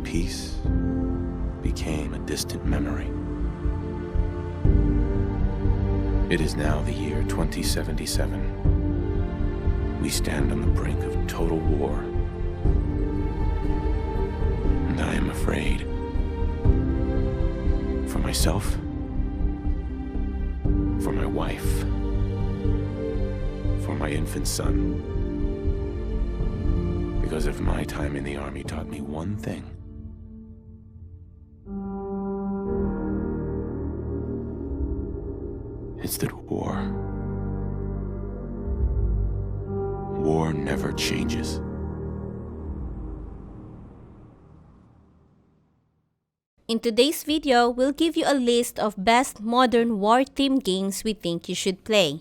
peace became a distant memory. It is now the year 2077. We stand on the brink of total war. And I am afraid. For myself, for my wife, for my infant son. Because if my time in the Army taught me one thing, it's that war never changes. In today's video, we'll give you a list of best modern war-themed games we think you should play.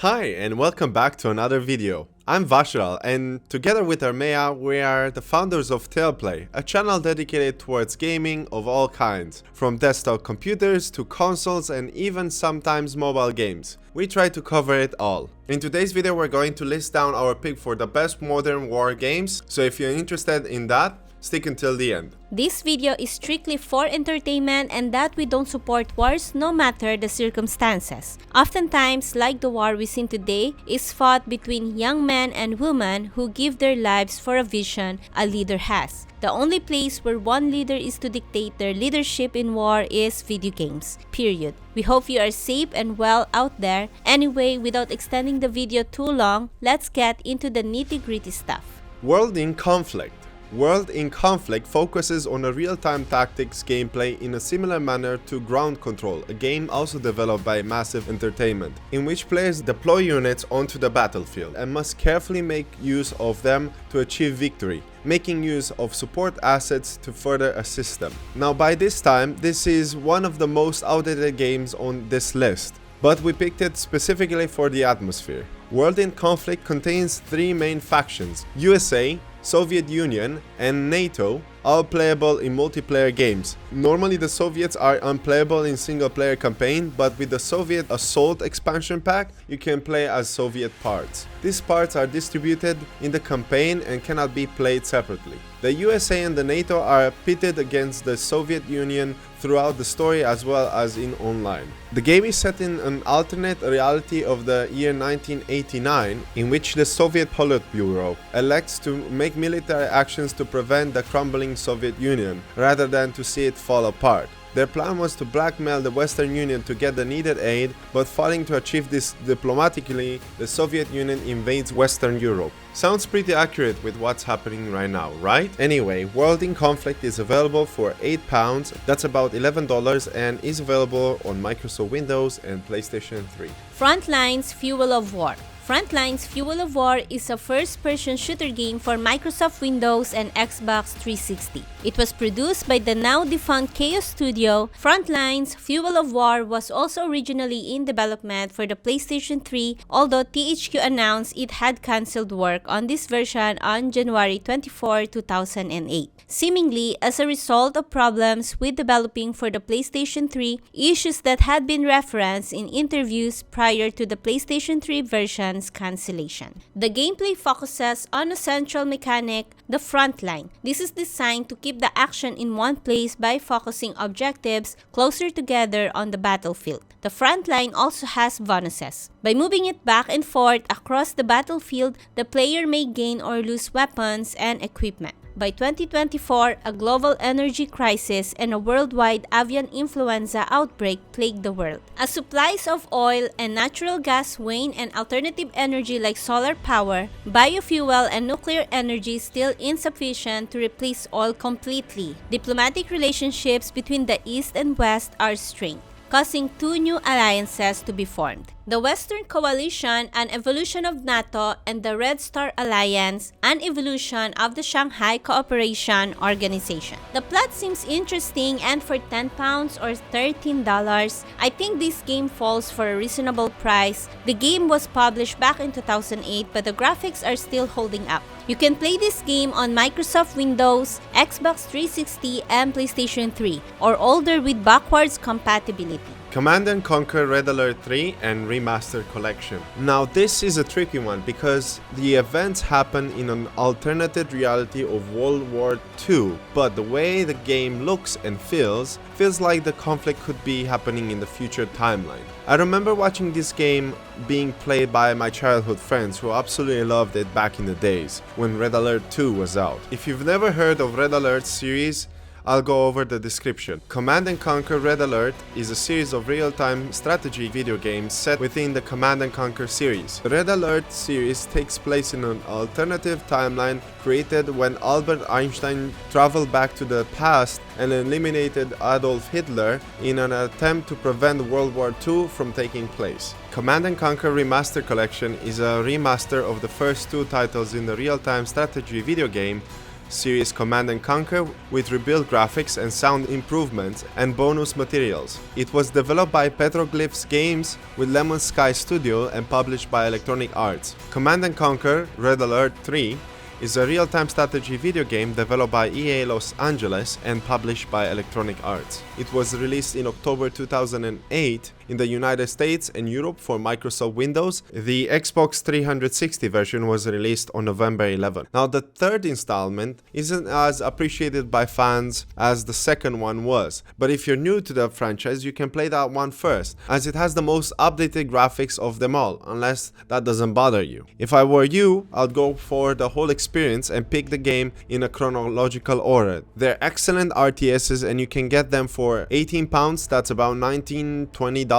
Hi and welcome back to another video. I'm Vashral and together with Armea we are the founders of Tailplay, a channel dedicated towards gaming of all kinds, from desktop computers to consoles and even sometimes mobile games. We try to cover it all. In today's video we're going to list down our pick for the best modern war games, so if you're interested in that, stick until the end. This video is strictly for entertainment and that we don't support wars no matter the circumstances. Oftentimes, like the war we see today, is fought between young men and women who give their lives for a vision a leader has. The only place where one leader is to dictate their leadership in war is video games, period. We hope you are safe and well out there. Anyway, without extending the video too long, let's get into the nitty-gritty stuff. World in Conflict. World in Conflict focuses on a real-time tactics gameplay in a similar manner to Ground Control, a game also developed by Massive Entertainment, in which players deploy units onto the battlefield and must carefully make use of them to achieve victory, making use of support assets to further assist them. Now by this time, this is one of the most outdated games on this list, but we picked it specifically for the atmosphere. World in Conflict contains three main factions: USA, Soviet Union and NATO, all playable in multiplayer games. Normally the Soviets are unplayable in single-player campaign, but with the Soviet Assault expansion pack, you can play as Soviet parts. These parts are distributed in the campaign and cannot be played separately. The USA and the NATO are pitted against the Soviet Union throughout the story as well as in online. The game is set in an alternate reality of the year 1989, in which the Soviet Politburo elects to make military actions to prevent the crumbling Soviet Union, rather than to see it fall apart. Their plan was to blackmail the Western Union to get the needed aid, but failing to achieve this diplomatically, the Soviet Union invades Western Europe. Sounds pretty accurate with what's happening right now, right? Anyway, World in Conflict is available for £8, that's about $11, and is available on Microsoft Windows and PlayStation 3. Frontlines Fuel of War. Frontlines Fuel of War is a first-person shooter game for Microsoft Windows and Xbox 360. It was produced by the now-defunct Chaos Studio. Frontlines Fuel of War was also originally in development for the PlayStation 3, although THQ announced it had cancelled work on this version on January 24, 2008. Seemingly as a result of problems with developing for the PlayStation 3, issues that had been referenced in interviews prior to the PlayStation 3 version's cancellation. The gameplay focuses on a central mechanic, the front line. This is designed to keep the action in one place by focusing objectives closer together on the battlefield. The front line also has bonuses. By moving it back and forth across the battlefield, the player may gain or lose weapons and equipment. By 2024, a global energy crisis and a worldwide avian influenza outbreak plagued the world. As supplies of oil and natural gas wane and alternative energy like solar power, biofuel and nuclear energy still insufficient to replace oil completely. Diplomatic relationships between the East and West are strained, causing two new alliances to be formed: the Western Coalition, an evolution of NATO, and the Red Star Alliance, an evolution of the Shanghai Cooperation Organization. The plot seems interesting, and for £10 or $13, I think this game falls for a reasonable price. The game was published back in 2008, but the graphics are still holding up. You can play this game on Microsoft Windows, Xbox 360, and PlayStation 3, or older with backwards compatibility. Command & Conquer Red Alert 3 and Remastered Collection. Now this is a tricky one because the events happen in an alternative reality of World War II, but the way the game looks and feels like the conflict could be happening in the future timeline. I remember watching this game being played by my childhood friends who absolutely loved it back in the days when Red Alert 2 was out. If you've never heard of Red Alert series, I'll go over the description. Command & Conquer Red Alert is a series of real-time strategy video games set within the Command & Conquer series. The Red Alert series takes place in an alternative timeline created when Albert Einstein traveled back to the past and eliminated Adolf Hitler in an attempt to prevent World War II from taking place. Command & Conquer Remastered Collection is a remaster of the first two titles in the real-time strategy video game series Command & Conquer with rebuilt graphics and sound improvements and bonus materials. It was developed by Petroglyphs Games with Lemon Sky Studio and published by Electronic Arts. Command & Conquer Red Alert 3 is a real-time strategy video game developed by EA Los Angeles and published by Electronic Arts. It was released in October 2008 in the United States and Europe for Microsoft Windows. The Xbox 360 version was released on November 11. Now the third installment isn't as appreciated by fans as the second one was, but if you're new to the franchise you can play that one first, as it has the most updated graphics of them all, unless that doesn't bother you. If I were you, I'd go for the whole experience and pick the game in a chronological order. They're excellent RTSs and you can get them for £18, that's about $19-20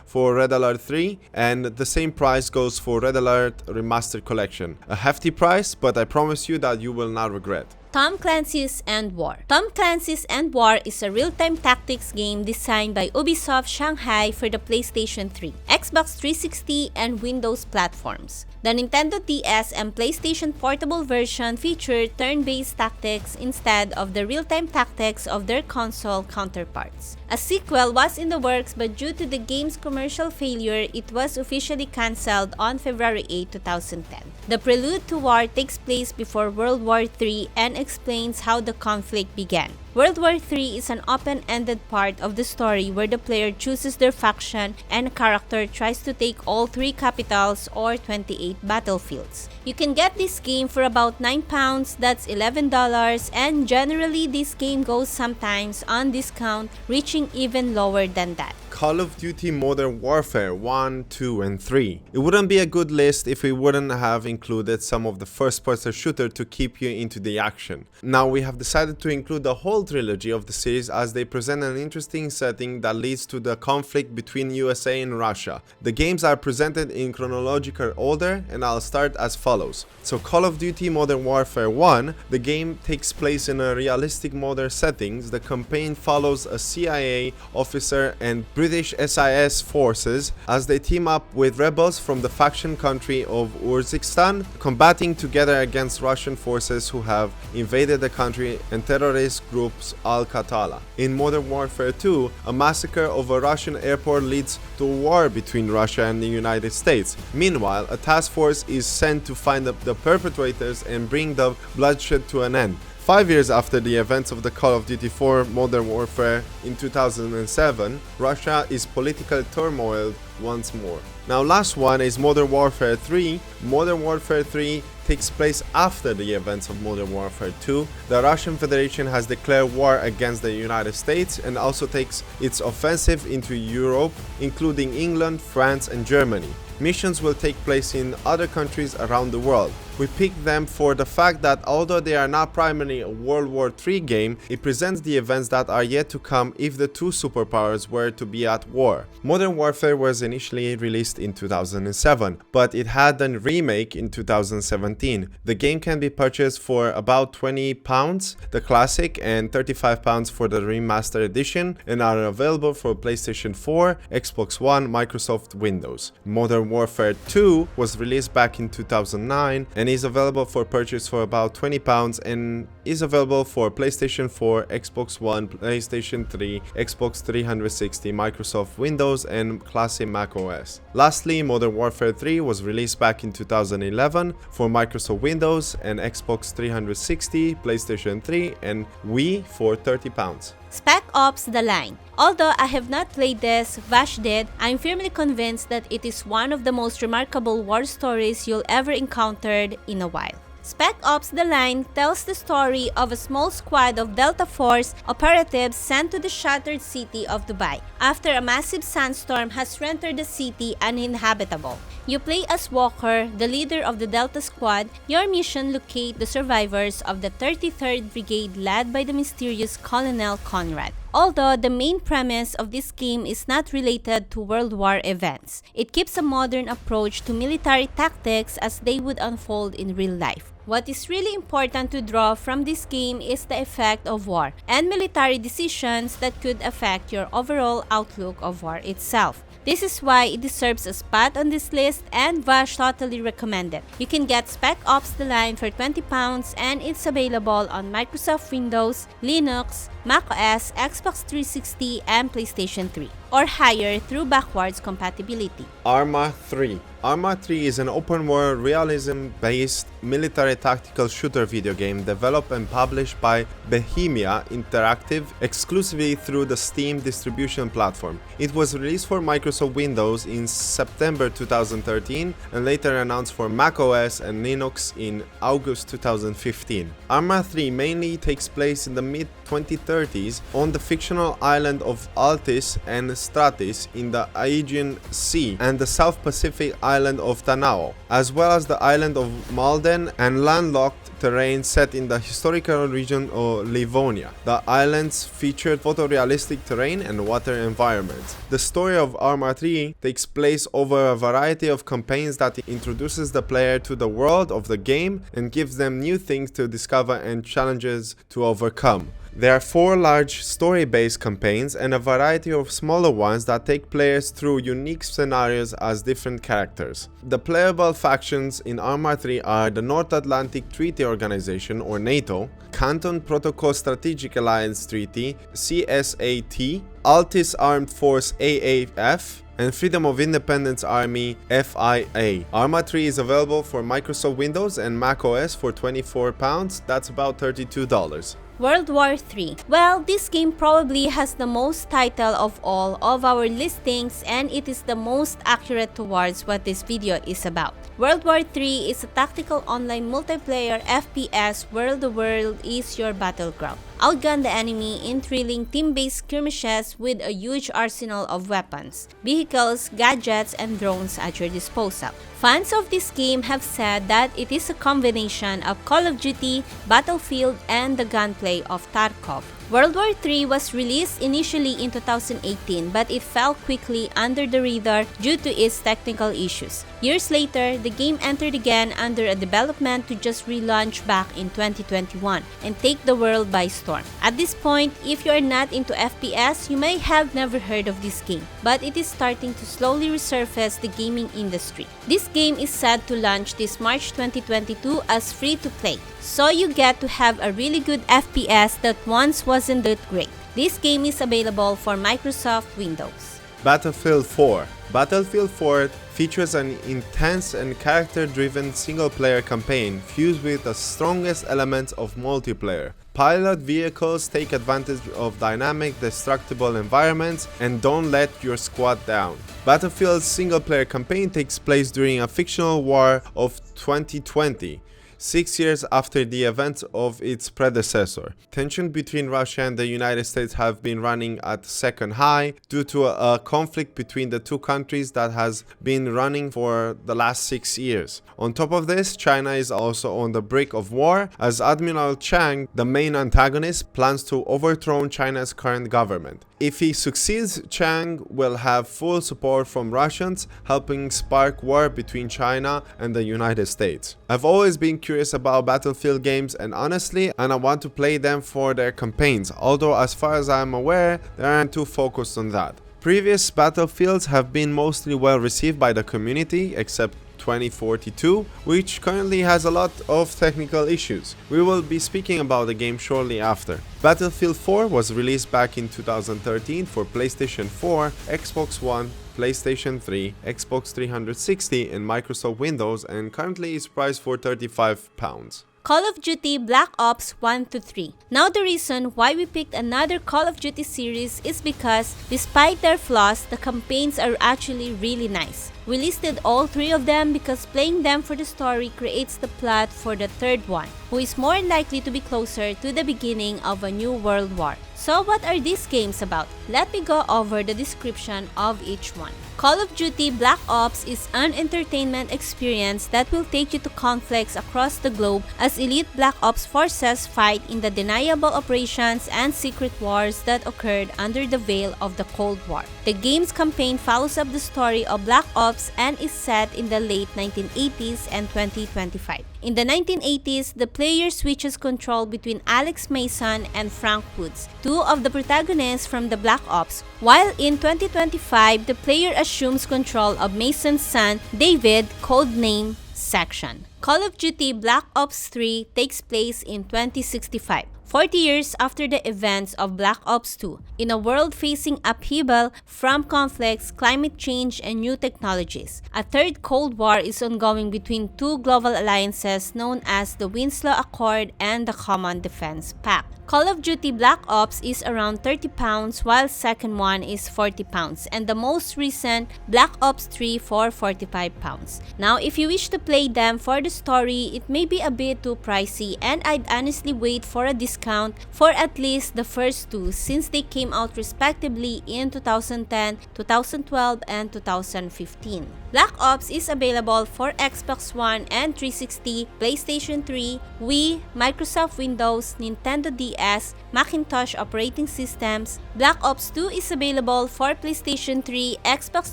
for Red Alert 3, and the same price goes for Red Alert Remastered Collection. A hefty price, but I promise you that you will not regret. Tom Clancy's EndWar. Tom Clancy's EndWar is a real-time tactics game designed by Ubisoft Shanghai for the PlayStation 3, Xbox 360, and Windows platforms. The Nintendo DS and PlayStation Portable version featured turn-based tactics instead of the real-time tactics of their console counterparts. A sequel was in the works, but due to the game's commercial failure, it was officially cancelled on February 8, 2010. The prelude to war takes place before World War III and explains how the conflict began. World War III is an open-ended part of the story where the player chooses their faction and a character tries to take all 3 capitals or 28 battlefields. You can get this game for about £9, that's $11, and generally this game goes sometimes on discount, reaching even lower than that. Call of Duty Modern Warfare 1, 2, and 3. It wouldn't be a good list if we wouldn't have included some of the first-person shooter to keep you into the action. Now we have decided to include the whole trilogy of the series as they present an interesting setting that leads to the conflict between USA and Russia. The games are presented in chronological order and I'll start as follows. So Call of Duty Modern Warfare 1, the game takes place in a realistic modern settings. The campaign follows a CIA officer and British SIS forces as they team up with rebels from the faction country of Uzbekistan, combating together against Russian forces who have invaded the country and terrorist groups Al-Qatala. In Modern Warfare 2, a massacre of a Russian airport leads to a war between Russia and the United States. Meanwhile, a task force is sent to find the perpetrators and bring the bloodshed to an end. 5 years after the events of the Call of Duty 4 Modern Warfare in 2007, Russia is politically turmoiled once more. Now last one is Modern Warfare 3. Modern Warfare 3 takes place after the events of Modern Warfare 2. The Russian Federation has declared war against the United States and also takes its offensive into Europe, including England, France, and Germany. Missions will take place in other countries around the world. We picked them for the fact that although they are not primarily a World War III game, it presents the events that are yet to come if the two superpowers were to be at war. Modern Warfare was initially released in 2007, but it had a remake in 2017. The game can be purchased for about £20, the classic, and £35 for the remastered edition, and are available for PlayStation 4, Xbox One, Microsoft Windows. Modern Warfare 2 was released back in 2009 and is available for purchase for about £20 and is available for PlayStation 4, Xbox One, PlayStation 3, Xbox 360, Microsoft Windows, and classic Mac OS. Lastly, Modern Warfare 3 was released back in 2011 for Microsoft Windows and Xbox 360, PlayStation 3, and Wii for £30. Spec Ops: The Line. Although I have not played this, Vash did, I'm firmly convinced that it is one of the most remarkable war stories you'll ever encounter in a while. Spec Ops: The Line tells the story of a small squad of Delta Force operatives sent to the shattered city of Dubai after a massive sandstorm has rendered the city uninhabitable. You play as Walker, the leader of the Delta Squad. Your mission: locate the survivors of the 33rd Brigade led by the mysterious Colonel Conrad. Although the main premise of this game is not related to World War events, it keeps a modern approach to military tactics as they would unfold in real life. What is really important to draw from this game is the effect of war and military decisions that could affect your overall outlook of war itself. This is why it deserves a spot on this list, and Vash totally recommend it. You can get Spec Ops: The Line for £20 and it's available on Microsoft Windows, Linux, macOS, Xbox 360, and PlayStation 3, or higher through backwards compatibility. Arma 3. Arma 3 is an open-world, realism-based military tactical shooter video game developed and published by Bohemia Interactive exclusively through the Steam distribution platform. It was released for Microsoft Windows in September 2013 and later announced for macOS and Linux in August 2015. Arma 3 mainly takes place in the mid-2030s on the fictional island of Altis and Stratis in the Aegean Sea and the South Pacific island of Tanao, as well as the island of Malden and landlocked terrain set in the historical region of Livonia. The islands featured photorealistic terrain and water environments. The story of Arma 3 takes place over a variety of campaigns that introduces the player to the world of the game and gives them new things to discover and challenges to overcome. There are 4 large story-based campaigns and a variety of smaller ones that take players through unique scenarios as different characters. The playable factions in Arma 3 are the North Atlantic Treaty Organization or NATO, Canton Protocol Strategic Alliance Treaty CSAT, Altis Armed Force AAF, and Freedom of Independence Army FIA. Arma 3 is available for Microsoft Windows and macOS for £24, that's about $32. World War III. Well, this game probably has the most title of all of our listings, and it is the most accurate towards what this video is about. World War III is a tactical online multiplayer FPS where the world is your battleground. Outgun the enemy in thrilling team-based skirmishes with a huge arsenal of weapons, vehicles, gadgets, and drones at your disposal. Fans of this game have said that it is a combination of Call of Duty, Battlefield, and the gunplay of Tarkov. World War III was released initially in 2018, but it fell quickly under the radar due to its technical issues. Years later, the game entered again under a development to just relaunch back in 2021 and take the world by storm. At this point, if you are not into FPS, you may have never heard of this game, but it is starting to slowly resurface the gaming industry. This game is set to launch this March 2022 as free-to-play, so you get to have a really good FPS that once wasn't that great. This game is available for Microsoft Windows. Battlefield 4. Battlefield 4 features an intense and character-driven single-player campaign fused with the strongest elements of multiplayer. Pilot vehicles take advantage of dynamic, destructible environments and don't let your squad down. Battlefield's single-player campaign takes place during a fictional war of 2020. 6 years after the events of its predecessor. Tension between Russia and the United States have been running at second high due to a conflict between the two countries that has been running for the last 6 years. On top of this, China is also on the brink of war as Admiral Chang, the main antagonist, plans to overthrow China's current government. If he succeeds, Chang will have full support from Russians, helping spark war between China and the United States. I've always been curious about Battlefield games and I want to play them for their campaigns, although as far as I'm aware, they aren't too focused on that. Previous Battlefields have been mostly well received by the community, except 2042, which currently has a lot of technical issues. We will be speaking about the game shortly after. Battlefield 4 was released back in 2013 for PlayStation 4, Xbox One, PlayStation 3, Xbox 360 and Microsoft Windows, and currently is priced for £35. Call of Duty Black Ops 1-3. Now the reason why we picked another Call of Duty series is because despite their flaws, the campaigns are actually really nice. We listed all three of them because playing them for the story creates the plot for the third one, who is more likely to be closer to the beginning of a new world war. So what are these games about? Let me go over the description of each one. Call of Duty Black Ops is an entertainment experience that will take you to conflicts across the globe as elite Black Ops forces fight in the deniable operations and secret wars that occurred under the veil of the Cold War. The game's campaign follows up the story of Black Ops and is set in the late 1980s and 2025. In the 1980s, the player switches control between Alex Mason and Frank Woods, two of the protagonists from the Black Ops, while in 2025, the player assumes control of Mason's son, David, codename Section. Call of Duty Black Ops 3 takes place in 2065. 40 years after the events of Black Ops 2, in a world facing upheaval from conflicts, climate change, and new technologies. A third Cold War is ongoing between two global alliances known as the Winslow Accord and the Common Defense Pact. Call of Duty Black Ops is around £30 while second one is £40 and the most recent Black Ops 3 for £45. Now if you wish to play them for the story, it may be a bit too pricey and I'd honestly wait for a discount for at least the first two since they came out respectively in 2010, 2012, and 2015. Black Ops is available for Xbox One and 360, PlayStation 3, Wii, Microsoft Windows, Nintendo DS, Macintosh operating systems. Black Ops 2 is available for PlayStation 3, Xbox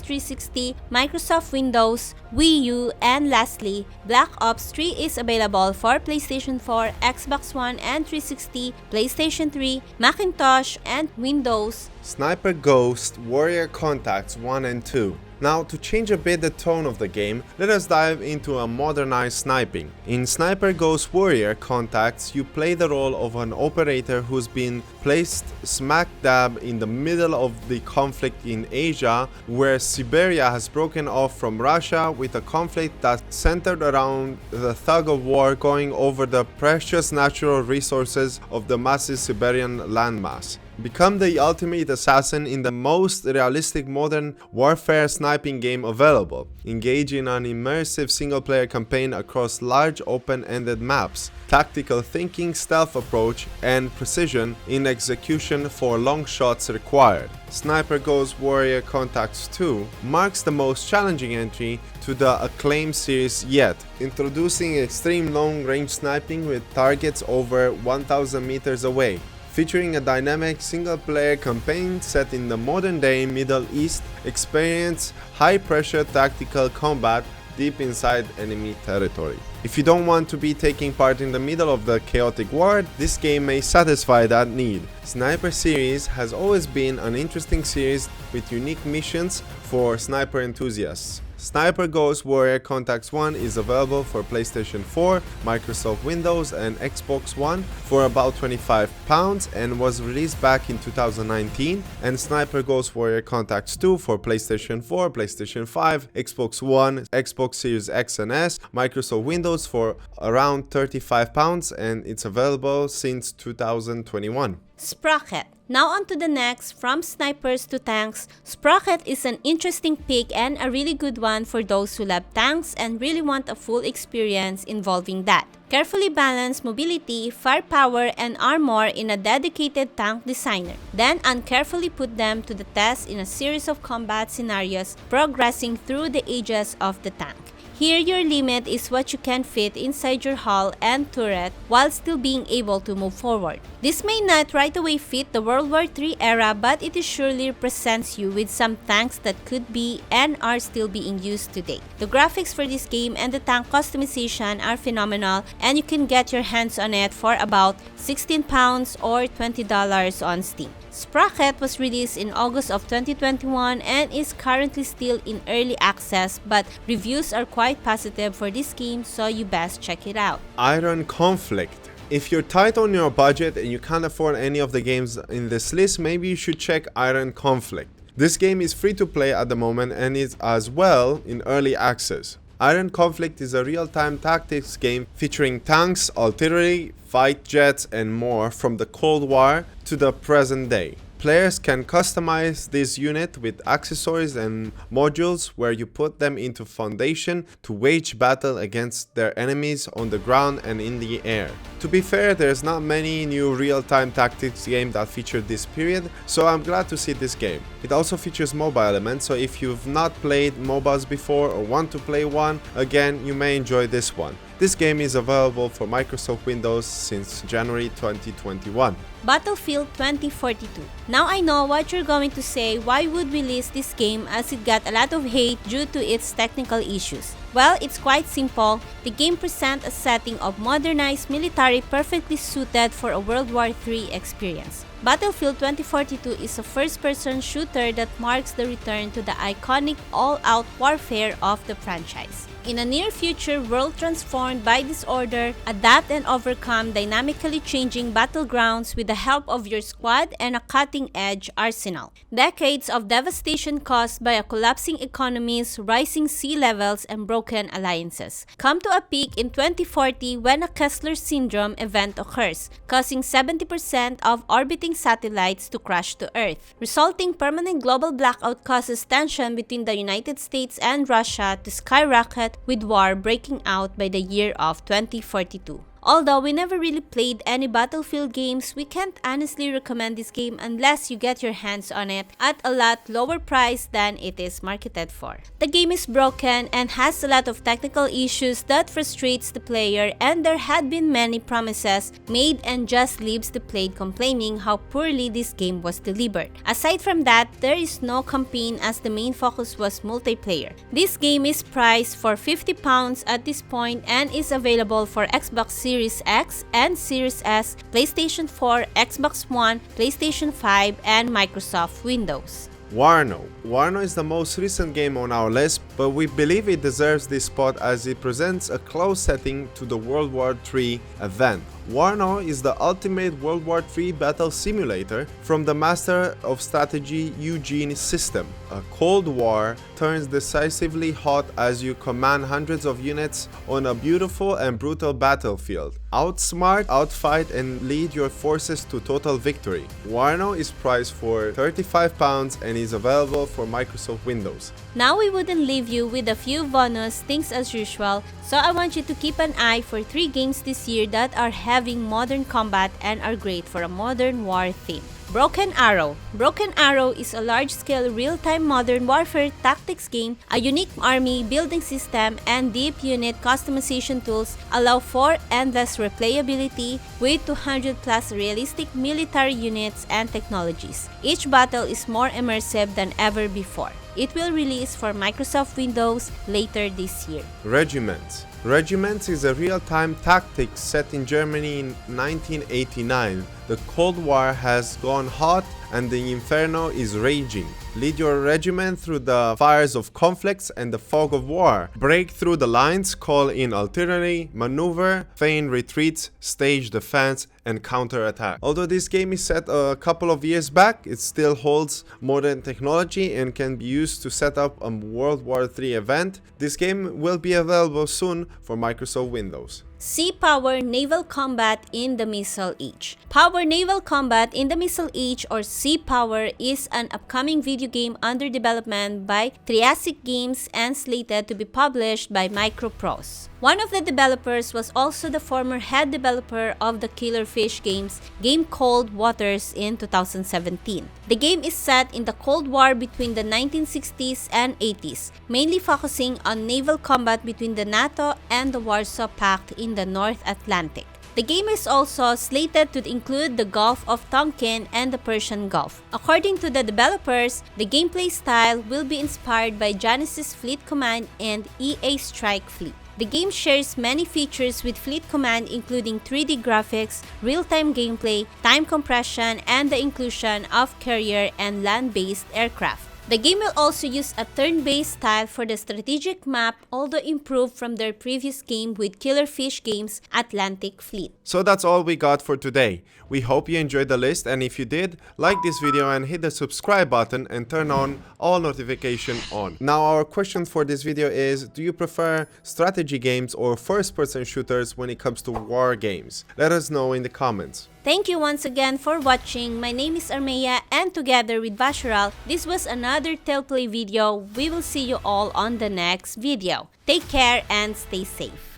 360, Microsoft Windows, Wii U, and lastly, Black Ops 3 is available for PlayStation 4, Xbox One and 360, PlayStation 3, Macintosh, and Windows. Sniper Ghost Warrior Contacts 1 and 2. Now, to change a bit the tone of the game, let us dive into a modernized sniping. In Sniper Ghost Warrior Contacts, you play the role of an operator who's been placed smack dab in the middle of the conflict in Asia, where Siberia has broken off from Russia with a conflict that's centered around the tug of war going over the precious natural resources of the massive Siberian landmass. Become the ultimate assassin in the most realistic modern warfare sniping game available. Engage in an immersive single-player campaign across large open-ended maps. Tactical thinking, stealth approach, and precision in execution for long shots required. Sniper Ghost Warrior Contacts 2 marks the most challenging entry to the acclaimed series yet, introducing extreme long-range sniping with targets over 1,000 meters away. Featuring a dynamic single-player campaign set in the modern-day Middle East, experience high-pressure tactical combat deep inside enemy territory. If you don't want to be taking part in the middle of the chaotic war, this game may satisfy that need. Sniper series has always been an interesting series with unique missions for sniper enthusiasts. Sniper Ghost Warrior Contacts 1 is available for PlayStation 4, Microsoft Windows, and Xbox One for about £25 and was released back in 2019, and Sniper Ghost Warrior Contacts 2 for PlayStation 4, PlayStation 5, Xbox One, Xbox Series X and S, Microsoft Windows for around £35, and it's available since 2021. Sprocket. Now on to the next, from snipers to tanks. Sprocket is an interesting pick and a really good one for those who love tanks and really want a full experience involving that. Carefully balance mobility, firepower, and armor in a dedicated tank designer. Then uncarefully put them to the test in a series of combat scenarios progressing through the ages of the tank. Here, your limit is what you can fit inside your hull and turret while still being able to move forward. This may not right away fit the World War III era, but it surely represents you with some tanks that could be and are still being used today. The graphics for this game and the tank customization are phenomenal, and you can get your hands on it for about £16 or $20 on Steam. Sprocket was released in August of 2021 and is currently still in early access, but reviews are quite positive for this game, so you best check it out. Iron Conflict. If you're tight on your budget and you can't afford any of the games in this list, maybe you should check Iron Conflict. This game is free to play at the moment and is as well in early access. Iron Conflict is a real-time tactics game featuring tanks, artillery, fight jets and more from the Cold War to the present day. Players can customize this unit with accessories and modules where you put them into foundation to wage battle against their enemies on the ground and in the air. To be fair, there's not many new real-time tactics games that feature this period, so I'm glad to see this game. It also features mobile elements, so if you've not played MOBAs before or want to play one, again, you may enjoy this one. This game is available for Microsoft Windows since January 2021. Battlefield 2042. Now I know what you're going to say, why would we list this game as it got a lot of hate due to its technical issues. Well, it's quite simple. The game presents a setting of modernized military perfectly suited for a World War III experience. Battlefield 2042 is a first-person shooter that marks the return to the iconic all-out warfare of the franchise. In a near-future world transformed by disorder, adapt and overcome dynamically changing battlegrounds with the help of your squad and a cutting-edge arsenal. Decades of devastation caused by a collapsing economies, rising sea levels, and broken alliances come to a peak in 2040 when a Kessler syndrome event occurs, causing 70% of orbiting satellites to crash to Earth. Resulting permanent global blackout causes tension between the United States and Russia to skyrocket, with war breaking out by the year of 2042. Although we never really played any Battlefield games, we can't honestly recommend this game unless you get your hands on it at a lot lower price than it is marketed for. The game is broken and has a lot of technical issues that frustrates the player, and there had been many promises made and just leaves the player complaining how poorly this game was delivered. Aside from that, there is no campaign as the main focus was multiplayer. This game is priced for £50 at this point and is available for Xbox Series X and Series S, PlayStation 4, Xbox One, PlayStation 5, and Microsoft Windows. WARNO. WARNO is the most recent game on our list, but we believe it deserves this spot as it presents a close setting to the World War III event. WARNO is the ultimate World War III battle simulator from the Master of Strategy Eugene system. A Cold War turns decisively hot as you command hundreds of units on a beautiful and brutal battlefield. Outsmart, outfight, and lead your forces to total victory. WARNO is priced for £35 and is available for Microsoft Windows. Now we wouldn't leave you with a few bonus things as usual, so I want you to keep an eye for 3 games this year that are having modern combat and are great for a modern war theme. Broken Arrow. Broken Arrow is a large-scale real-time modern warfare tactics game. A unique army building system and deep unit customization tools allow for endless replayability with 200+ realistic military units and technologies. Each battle is more immersive than ever before. It will release for Microsoft Windows later this year. Regiments. Regiments is a real-time tactics set in Germany in 1989. The Cold War has gone hot and the inferno is raging. Lead your regiment through the fires of conflicts and the fog of war. Break through the lines, call in artillery, maneuver, feign retreats, stage defense, and counter-attack. Although this game is set a couple of years back, it still holds modern technology and can be used to set up a World War III event. This game will be available soon for Microsoft Windows. Sea Power Naval Combat in the Missile Age. Power Naval Combat in the Missile Age, or Sea Power, is an upcoming video game under development by Triassic Games and slated to be published by Microprose. One of the developers was also the former head developer of the Killer Fish games, game Cold Waters in 2017. The game is set in the Cold War between the 1960s and 80s, mainly focusing on naval combat between the NATO and the Warsaw Pact in the North Atlantic. The game is also slated to include the Gulf of Tonkin and the Persian Gulf. According to the developers, the gameplay style will be inspired by Genesis Fleet Command and EA Strike Fleet. The game shares many features with Fleet Command, including 3D graphics, real-time gameplay, time compression, and the inclusion of carrier and land-based aircraft. The game will also use a turn-based style for the strategic map, although improved from their previous game with Killer Fish Games' Atlantic Fleet. So that's all we got for today. We hope you enjoyed the list, and if you did, like this video and hit the subscribe button and turn on all notification on. Now our question for this video is, do you prefer strategy games or first-person shooters when it comes to war games? Let us know in the comments. Thank you once again for watching. My name is Armea, and together with Basharal, this was another Tellplay video. We will see you all on the next video. Take care and stay safe.